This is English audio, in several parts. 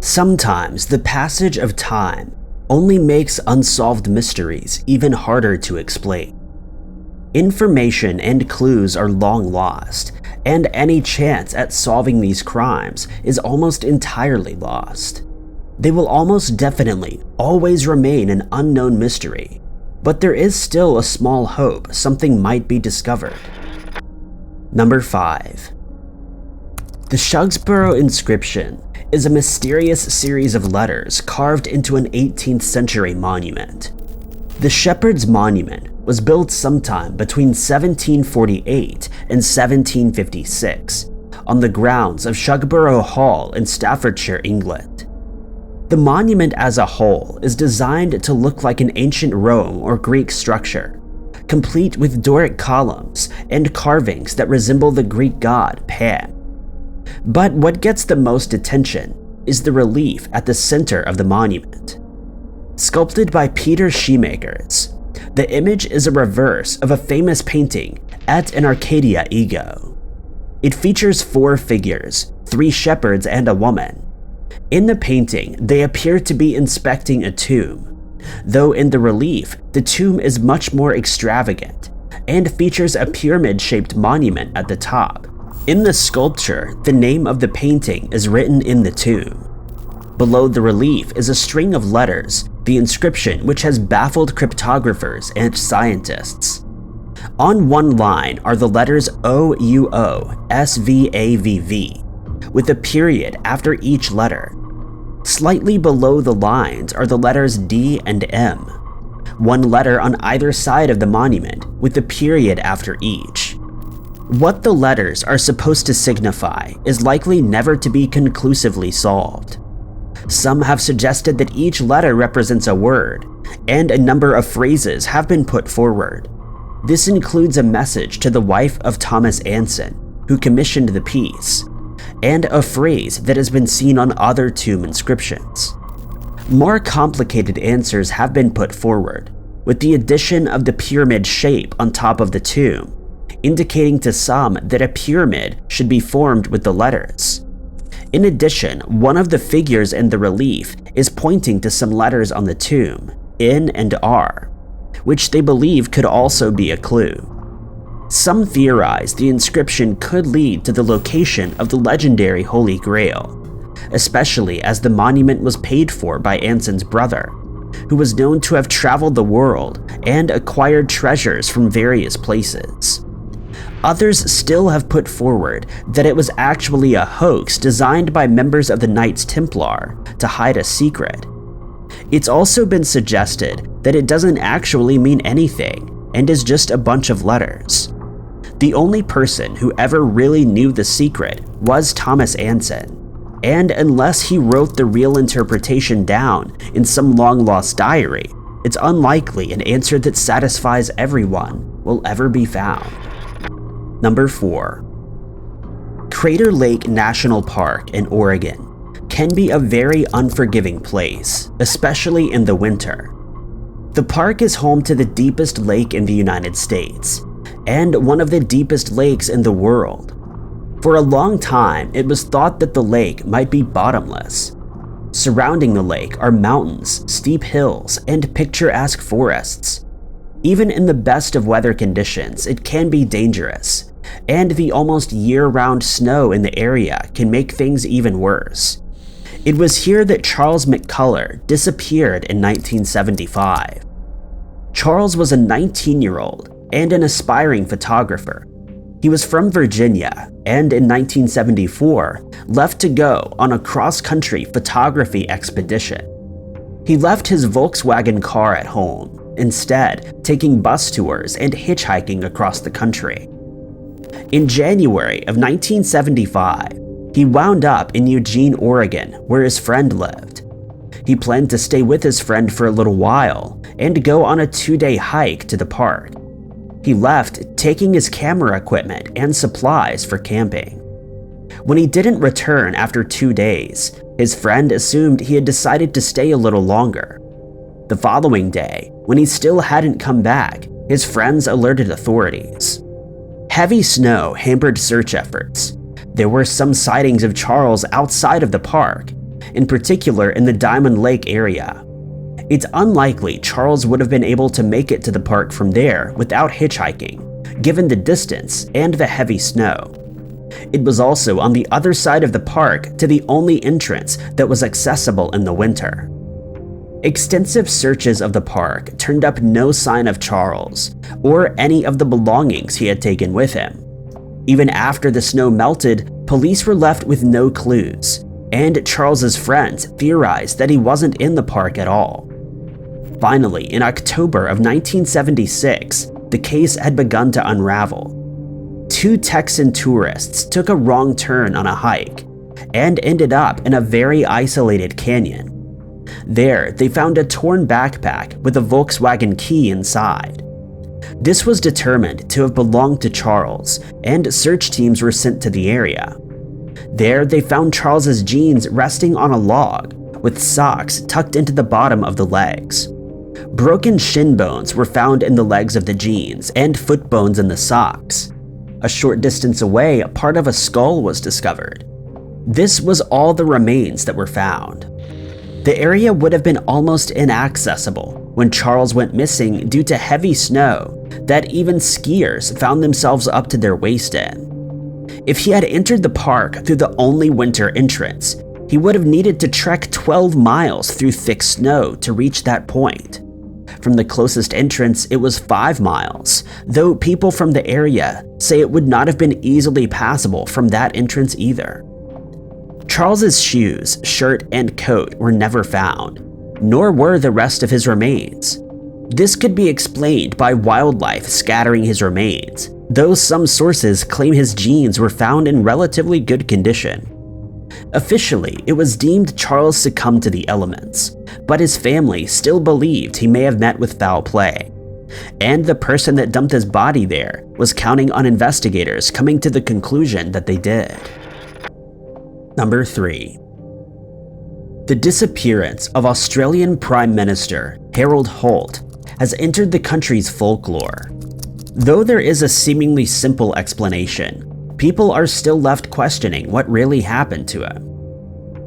Sometimes the passage of time only makes unsolved mysteries even harder to explain. Information and clues are long lost, and any chance at solving these crimes is almost entirely lost. They will almost definitely always remain an unknown mystery, but there is still a small hope something might be discovered. Number 5. The Shugsborough inscription is a mysterious series of letters carved into an 18th century monument. The Shepherd's Monument was built sometime between 1748 and 1756 on the grounds of Shugborough Hall in Staffordshire, England. The monument as a whole is designed to look like an ancient Rome or Greek structure, complete with Doric columns and carvings that resemble the Greek god Pan. But what gets the most attention is the relief at the center of the monument. Sculpted by Peter Shoemakers, the image is a reverse of a famous painting at an Arcadia Ego. It features 4 figures, 3 shepherds and a woman. In the painting, they appear to be inspecting a tomb, though in the relief, the tomb is much more extravagant and features a pyramid-shaped monument at the top. In the sculpture, the name of the painting is written in the tomb. Below the relief is a string of letters, the inscription which has baffled cryptographers and scientists. On one line are the letters OUO-SVAVV, with a period after each letter. Slightly below the lines are the letters D and M, one letter on either side of the monument with a period after each. What the letters are supposed to signify is likely never to be conclusively solved. Some have suggested that each letter represents a word, and a number of phrases have been put forward. This includes a message to the wife of Thomas Anson, who commissioned the piece, and a phrase that has been seen on other tomb inscriptions. More complicated answers have been put forward, with the addition of the pyramid shape on top of the tomb, indicating to some that a pyramid should be formed with the letters. In addition, one of the figures in the relief is pointing to some letters on the tomb, N and R, which they believe could also be a clue. Some theorize the inscription could lead to the location of the legendary Holy Grail, especially as the monument was paid for by Anson's brother, who was known to have traveled the world and acquired treasures from various places. Others still have put forward that it was actually a hoax designed by members of the Knights Templar to hide a secret. It's also been suggested that it doesn't actually mean anything and is just a bunch of letters. The only person who ever really knew the secret was Thomas Anson, and unless he wrote the real interpretation down in some long-lost diary, it's unlikely an answer that satisfies everyone will ever be found. Number 4. Crater Lake National Park in Oregon can be a very unforgiving place, especially in the winter. The park is home to the deepest lake in the United States, and one of the deepest lakes in the world. For a long time, it was thought that the lake might be bottomless. Surrounding the lake are mountains, steep hills, and picturesque forests. Even in the best of weather conditions, it can be dangerous, and the almost year-round snow in the area can make things even worse. It was here that Charles McCullough disappeared in 1975. Charles was a 19-year-old and an aspiring photographer. He was from Virginia and in 1974 left to go on a cross-country photography expedition. He left his Volkswagen car at home, instead taking bus tours and hitchhiking across the country. In January of 1975, he wound up in Eugene, Oregon, where his friend lived. He planned to stay with his friend for a little while and go on a 2-day hike to the park. He left, taking his camera equipment and supplies for camping. When he didn't return after 2 days, his friend assumed he had decided to stay a little longer. The following day, when he still hadn't come back, his friends alerted authorities. Heavy snow hampered search efforts. There were some sightings of Charles outside of the park, in particular in the Diamond Lake area. It's unlikely Charles would have been able to make it to the park from there without hitchhiking, given the distance and the heavy snow. It was also on the other side of the park to the only entrance that was accessible in the winter. Extensive searches of the park turned up no sign of Charles or any of the belongings he had taken with him. Even after the snow melted, police were left with no clues, and Charles's friends theorized that he wasn't in the park at all. Finally, in October of 1976, the case had begun to unravel. Two Texan tourists took a wrong turn on a hike and ended up in a very isolated canyon. There, they found a torn backpack with a Volkswagen key inside. This was determined to have belonged to Charles, and search teams were sent to the area. There, they found Charles's jeans resting on a log, with socks tucked into the bottom of the legs. Broken shin bones were found in the legs of the jeans and foot bones in the socks. A short distance away, a part of a skull was discovered. This was all the remains that were found. The area would have been almost inaccessible when Charles went missing due to heavy snow that even skiers found themselves up to their waist in. If he had entered the park through the only winter entrance, he would have needed to trek 12 miles through thick snow to reach that point. From the closest entrance, it was 5 miles, though people from the area say it would not have been easily passable from that entrance either. Charles's shoes, shirt, and coat were never found, nor were the rest of his remains. This could be explained by wildlife scattering his remains, though some sources claim his jeans were found in relatively good condition. Officially, it was deemed Charles succumbed to the elements, but his family still believed he may have met with foul play. And the person that dumped his body there was counting on investigators coming to the conclusion that they did. Number 3. The disappearance of Australian Prime Minister Harold Holt has entered the country's folklore. Though there is a seemingly simple explanation, people are still left questioning what really happened to him.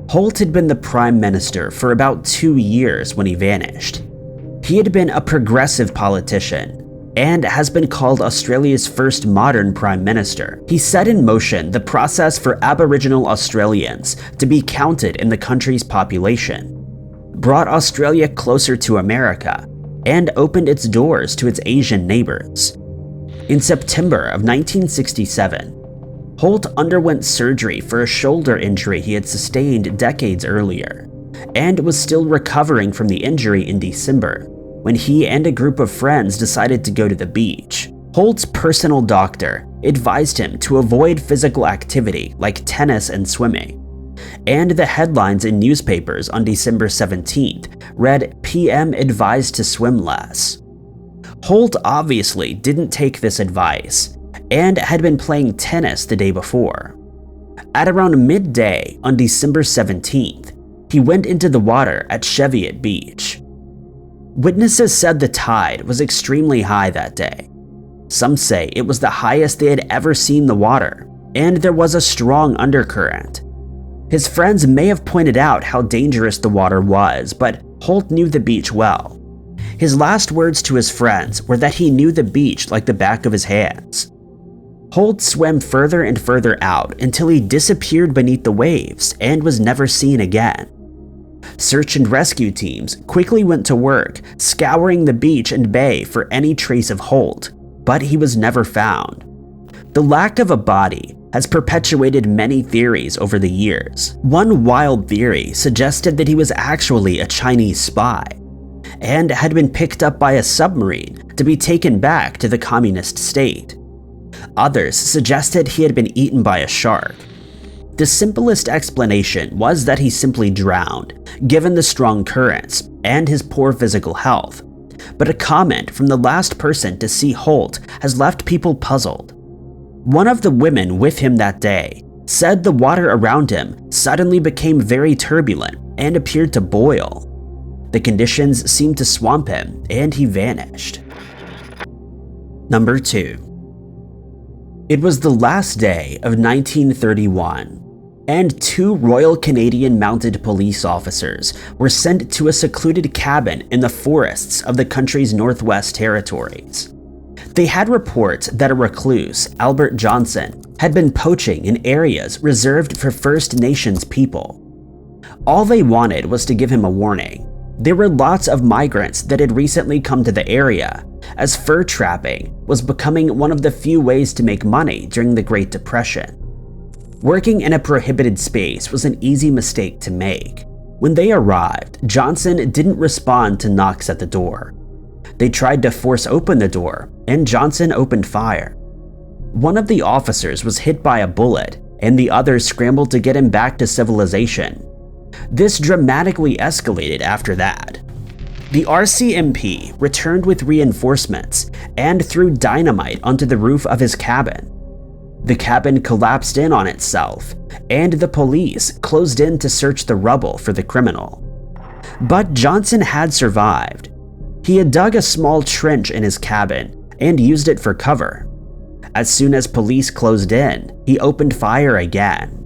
Holt had been the Prime Minister for about 2 years when he vanished. He had been a progressive politician and has been called Australia's first modern Prime Minister. He set in motion the process for Aboriginal Australians to be counted in the country's population, brought Australia closer to America, and opened its doors to its Asian neighbors. In September of 1967, Holt underwent surgery for a shoulder injury he had sustained decades earlier, and was still recovering from the injury in December, when he and a group of friends decided to go to the beach. Holt's personal doctor advised him to avoid physical activity like tennis and swimming, and the headlines in newspapers on December 17th read, "PM advised to swim less." Holt obviously didn't take this advice, and had been playing tennis the day before. At around midday on December 17th, he went into the water at Cheviot Beach. Witnesses said the tide was extremely high that day. Some say it was the highest they had ever seen the water, and there was a strong undercurrent. His friends may have pointed out how dangerous the water was, but Holt knew the beach well. His last words to his friends were that he knew the beach like the back of his hands. Holt swam further and further out until he disappeared beneath the waves and was never seen again. Search and rescue teams quickly went to work, scouring the beach and bay for any trace of Holt, but he was never found. The lack of a body has perpetuated many theories over the years. One wild theory suggested that he was actually a Chinese spy, and had been picked up by a submarine to be taken back to the communist state. Others suggested he had been eaten by a shark. The simplest explanation was that he simply drowned, given the strong currents and his poor physical health. But a comment from the last person to see Holt has left people puzzled. One of the women with him that day said the water around him suddenly became very turbulent and appeared to boil. The conditions seemed to swamp him, and he vanished. Number 2. It was the last day of 1931, and 2 Royal Canadian Mounted Police officers were sent to a secluded cabin in the forests of the country's Northwest Territories. They had reports that a recluse, Albert Johnson, had been poaching in areas reserved for First Nations people. All they wanted was to give him a warning. There were lots of migrants that had recently come to the area, as fur trapping was becoming one of the few ways to make money during the Great Depression. Working in a prohibited space was an easy mistake to make. When they arrived, Johnson didn't respond to knocks at the door. They tried to force open the door, and Johnson opened fire. One of the officers was hit by a bullet, and the others scrambled to get him back to civilization. This dramatically escalated after that. The RCMP returned with reinforcements and threw dynamite onto the roof of his cabin. The cabin collapsed in on itself, and the police closed in to search the rubble for the criminal. But Johnson had survived. He had dug a small trench in his cabin and used it for cover. As soon as police closed in, he opened fire again.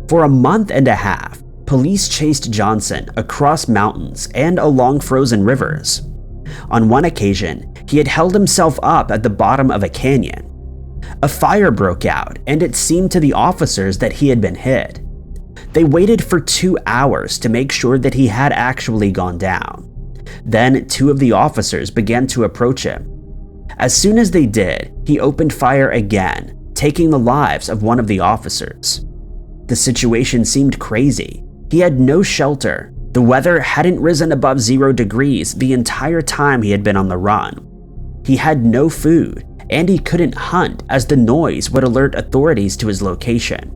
For a month and a half, police chased Johnson across mountains and along frozen rivers. On one occasion, he had held himself up at the bottom of a canyon. A fire broke out, and it seemed to the officers that he had been hit. They waited for 2 hours to make sure that he had actually gone down. Then 2 of the officers began to approach him. As soon as they did, he opened fire again, taking the lives of one of the officers. The situation seemed crazy. He had no shelter. The weather hadn't risen above 0 degrees the entire time he had been on the run. He had no food, and he couldn't hunt as the noise would alert authorities to his location.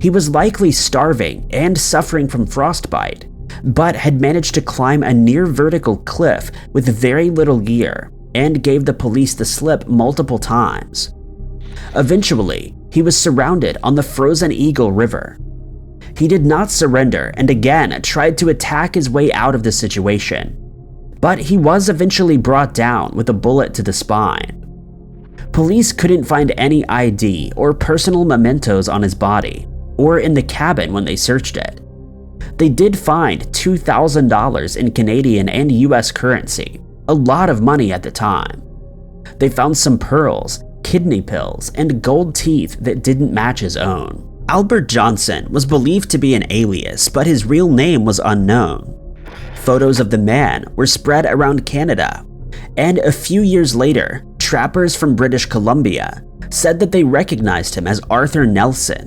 He was likely starving and suffering from frostbite, but had managed to climb a near vertical cliff with very little gear and gave the police the slip multiple times. Eventually, he was surrounded on the Frozen Eagle River. He did not surrender and again tried to attack his way out of the situation, but he was eventually brought down with a bullet to the spine. Police couldn't find any ID or personal mementos on his body, or in the cabin when they searched it. They did find $2,000 in Canadian and US currency, a lot of money at the time. They found some pearls, kidney pills, and gold teeth that didn't match his own. Albert Johnson was believed to be an alias, but his real name was unknown. Photos of the man were spread around Canada, and a few years later, trappers from British Columbia said that they recognized him as Arthur Nelson,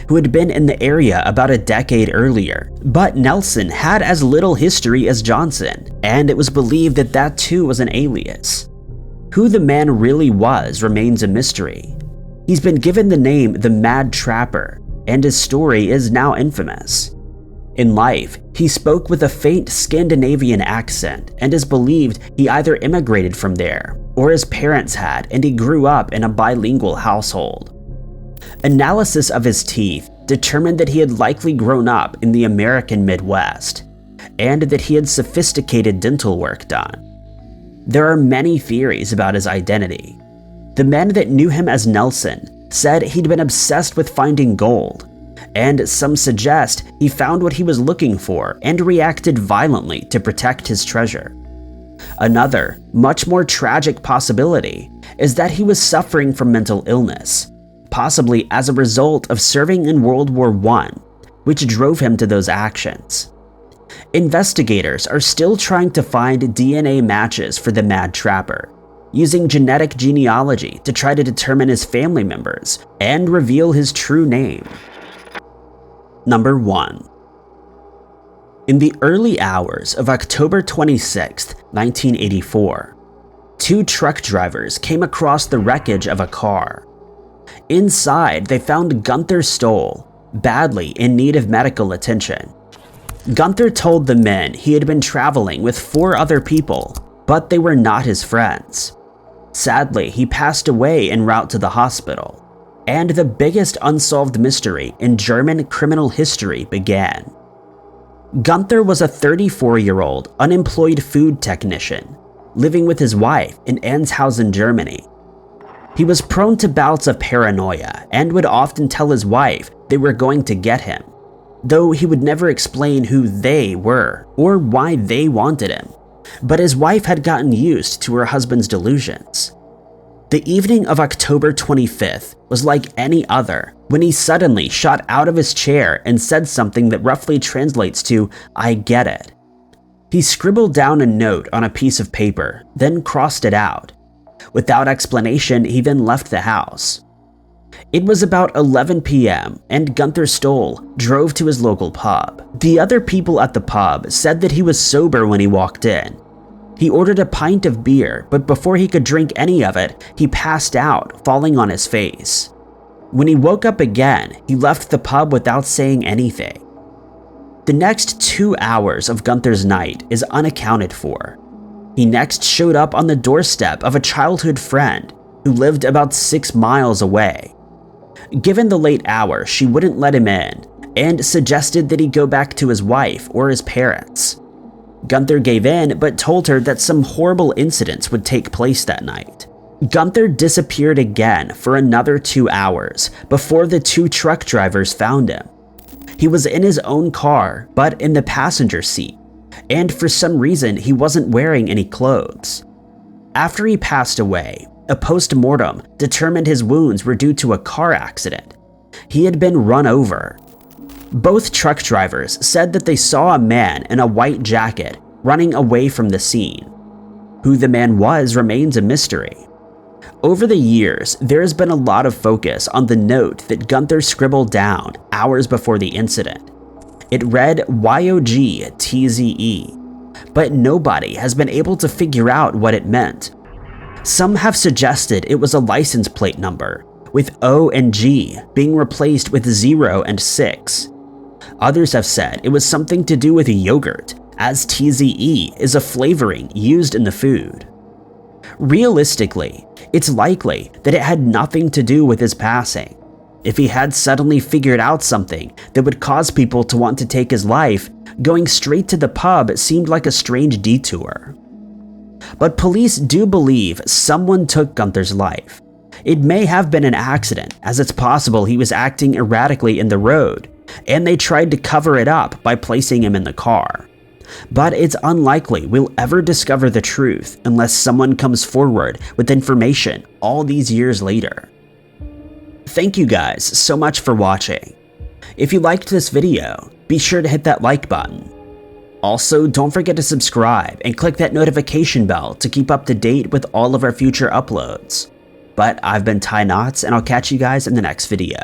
who had been in the area about a decade earlier. But Nelson had as little history as Johnson, and it was believed that that too was an alias. Who the man really was remains a mystery. He's been given the name the Mad Trapper, and his story is now infamous. In life, he spoke with a faint Scandinavian accent and is believed he either immigrated from there or his parents had, and he grew up in a bilingual household. Analysis of his teeth determined that he had likely grown up in the American Midwest, and that he had sophisticated dental work done. There are many theories about his identity. The men that knew him as Nelson said he'd been obsessed with finding gold, and some suggest he found what he was looking for and reacted violently to protect his treasure. Another, much more tragic possibility is that he was suffering from mental illness, possibly as a result of serving in World War I, which drove him to those actions. Investigators are still trying to find DNA matches for the Mad Trapper, using genetic genealogy to try to determine his family members and reveal his true name. Number 1. In the early hours of October 26, 1984, 2 truck drivers came across the wreckage of a car. Inside, they found Gunther Stoll, badly in need of medical attention. Gunther told the men he had been traveling with 4 other people, but they were not his friends. Sadly, he passed away en route to the hospital, and the biggest unsolved mystery in German criminal history began. Gunther was a 34-year-old unemployed food technician, living with his wife in Enshausen, Germany. He was prone to bouts of paranoia and would often tell his wife they were going to get him, though he would never explain who they were or why they wanted him. But his wife had gotten used to her husband's delusions. The evening of October 25th was like any other when he suddenly shot out of his chair and said something that roughly translates to, "I get it." He scribbled down a note on a piece of paper, then crossed it out. Without explanation, he then left the house. It was about 11 p.m. and Gunther Stoll drove to his local pub. The other people at the pub said that he was sober when he walked in. He ordered a pint of beer, but before he could drink any of it, he passed out, falling on his face. When he woke up again, he left the pub without saying anything. The next 2 hours of Gunther's night is unaccounted for. He next showed up on the doorstep of a childhood friend who lived about 6 miles away. Given the late hour, she wouldn't let him in and suggested that he go back to his wife or his parents. Gunther gave in but told her that some horrible incidents would take place that night. Gunther disappeared again for another 2 hours before the 2 truck drivers found him. He was in his own car, but in the passenger seat, and for some reason he wasn't wearing any clothes. After he passed away, a post-mortem determined his wounds were due to a car accident. He had been run over. Both truck drivers said that they saw a man in a white jacket running away from the scene. Who the man was remains a mystery. Over the years, there has been a lot of focus on the note that Gunther scribbled down hours before the incident. It read YOGTZE, but nobody has been able to figure out what it meant. Some have suggested it was a license plate number, with O and G being replaced with 0 and 6. Others have said it was something to do with a yogurt, as TZE is a flavoring used in the food. Realistically, it's likely that it had nothing to do with his passing. If he had suddenly figured out something that would cause people to want to take his life, going straight to the pub seemed like a strange detour. But police do believe someone took Gunther's life. It may have been an accident, as it's possible he was acting erratically in the road, and they tried to cover it up by placing him in the car. But it's unlikely we'll ever discover the truth unless someone comes forward with information all these years later. Thank you guys so much for watching. If you liked this video, be sure to hit that like button. Also, don't forget to subscribe and click that notification bell to keep up to date with all of our future uploads. But I've been Ty Knotts, and I'll catch you guys in the next video.